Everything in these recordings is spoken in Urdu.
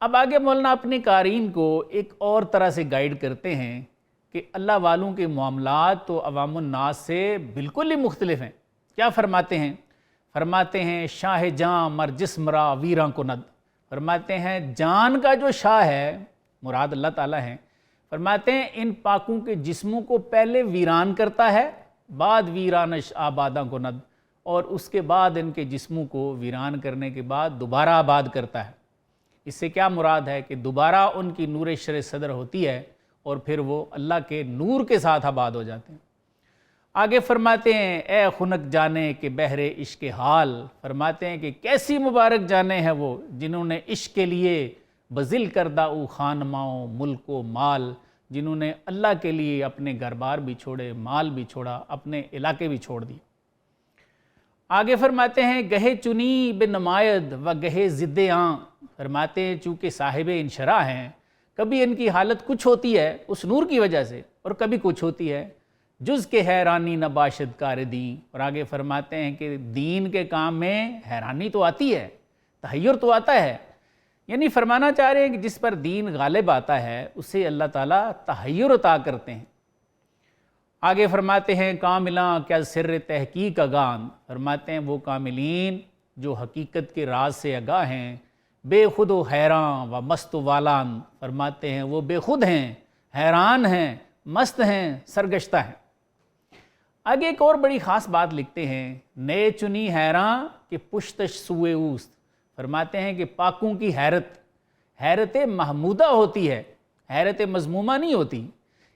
اب آگے مولانا اپنے قارئین کو ایک اور طرح سے گائیڈ کرتے ہیں کہ اللہ والوں کے معاملات تو عوام الناس سے بالکل ہی مختلف ہیں۔ کیا فرماتے ہیں شاہ جاں مر جسم را ویراں کو ند، فرماتے ہیں جان کا جو شاہ ہے مراد اللہ تعالیٰ ہیں، فرماتے ہیں ان پاکوں کے جسموں کو پہلے ویران کرتا ہے، بعد ویرانش آباداں کو ند، اور اس کے بعد ان کے جسموں کو ویران کرنے کے بعد دوبارہ آباد کرتا ہے۔ اس سے کیا مراد ہے کہ دوبارہ ان کی نور شرع صدر ہوتی ہے اور پھر وہ اللہ کے نور کے ساتھ آباد ہو جاتے ہیں۔ آگے فرماتے ہیں اے خنک جانے کہ بحر عشق حال، فرماتے ہیں کہ کیسی مبارک جانے ہیں وہ جنہوں نے عشق کے لیے بذل کردہ او خانماؤں ملک و مال، جنہوں نے اللہ کے لیے اپنے گھر بار بھی چھوڑے، مال بھی چھوڑا، اپنے علاقے بھی چھوڑ دیے۔ آگے فرماتے ہیں گہے چنی بے نمائد و گہے ضد آں، فرماتے ہیں چونکہ صاحب انشراح ہیں، کبھی ان کی حالت کچھ ہوتی ہے اس نور کی وجہ سے اور کبھی کچھ ہوتی ہے، جز کے حیرانی نہ باشد کار دین، اور آگے فرماتے ہیں کہ دین کے کام میں حیرانی تو آتی ہے، تحیر تو آتا ہے، یعنی فرمانا چاہ رہے ہیں کہ جس پر دین غالب آتا ہے اسے اللہ تعالیٰ تحیر عطا کرتے ہیں۔ آگے فرماتے ہیں کاملاں کیا سر تحقیق اگان، فرماتے ہیں وہ کاملین جو حقیقت کے راز سے آگاہ ہیں، بے خود و حیران و مست و والان، فرماتے ہیں وہ بے خود ہیں، حیران ہیں، مست ہیں، سرگشتہ ہیں۔ آگے ایک اور بڑی خاص بات لکھتے ہیں نئے چنی حیران کہ پشتش سوئے اوست، فرماتے ہیں کہ پاکوں کی حیرت محمودہ ہوتی ہے، حیرت مذمومہ نہیں ہوتی،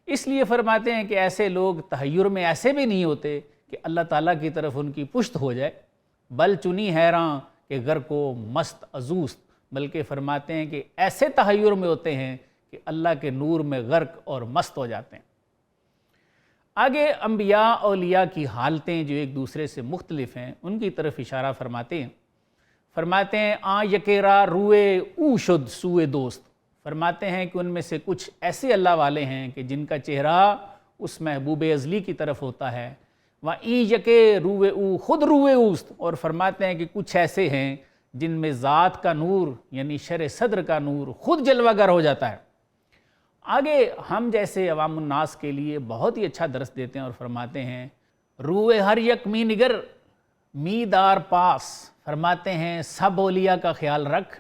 اس لیے فرماتے ہیں کہ ایسے لوگ تحیر میں ایسے بھی نہیں ہوتے کہ اللہ تعالیٰ کی طرف ان کی پشت ہو جائے، بل چنی حیران کہ غر کو مست ازوست، بلکہ فرماتے ہیں کہ ایسے تحیر میں ہوتے ہیں کہ اللہ کے نور میں غرق اور مست ہو جاتے ہیں۔ آگے انبیاء اولیاء کی حالتیں جو ایک دوسرے سے مختلف ہیں ان کی طرف اشارہ فرماتے ہیں آ یکیرا روئے او شد سوئے دوست، فرماتے ہیں کہ ان میں سے کچھ ایسے اللہ والے ہیں کہ جن کا چہرہ اس محبوب ازلی کی طرف ہوتا ہے، و ای یکے روئے او خود روئے اوست، اور فرماتے ہیں کہ کچھ ایسے ہیں جن میں ذات کا نور یعنی شرع صدر کا نور خود جلوہ گر ہو جاتا ہے۔ آگے ہم جیسے عوام الناس کے لیے بہت ہی اچھا درس دیتے ہیں اور فرماتے ہیں روئے ہر یک می نگر می دار پاس، فرماتے ہیں سب اولیاء کا خیال رکھ،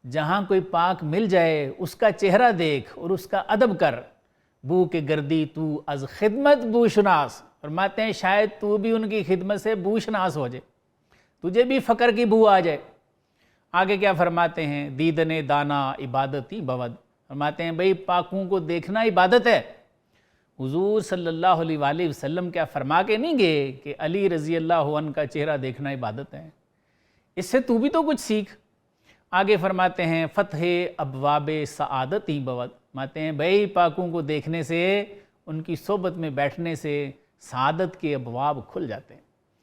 جہاں کوئی پاک مل جائے اس کا چہرہ دیکھ اور اس کا ادب کر، بو کے گردی تو از خدمت بو شناس، فرماتے ہیں شاید تو بھی ان کی خدمت سے بو شناس ہو جائے، تجھے بھی فقر کی بو آ جائے۔ آگے کیا فرماتے ہیں دیدن دانا عبادتی بود، فرماتے ہیں بھئی پاکوں کو دیکھنا عبادت ہے۔ حضور صلی اللہ علیہ وآلہ وسلم کیا فرما کے نہیں گئے کہ علی رضی اللہ عنہ کا چہرہ دیکھنا عبادت ہے؟ اس سے تو بھی تو کچھ سیکھ۔ آگے فرماتے ہیں فتح ابواب سعادتی بود، فرماتے ہیں بھئی پاکوں کو دیکھنے سے، ان کی صحبت میں بیٹھنے سے سعادت کے ابواب کھل جاتے ہیں۔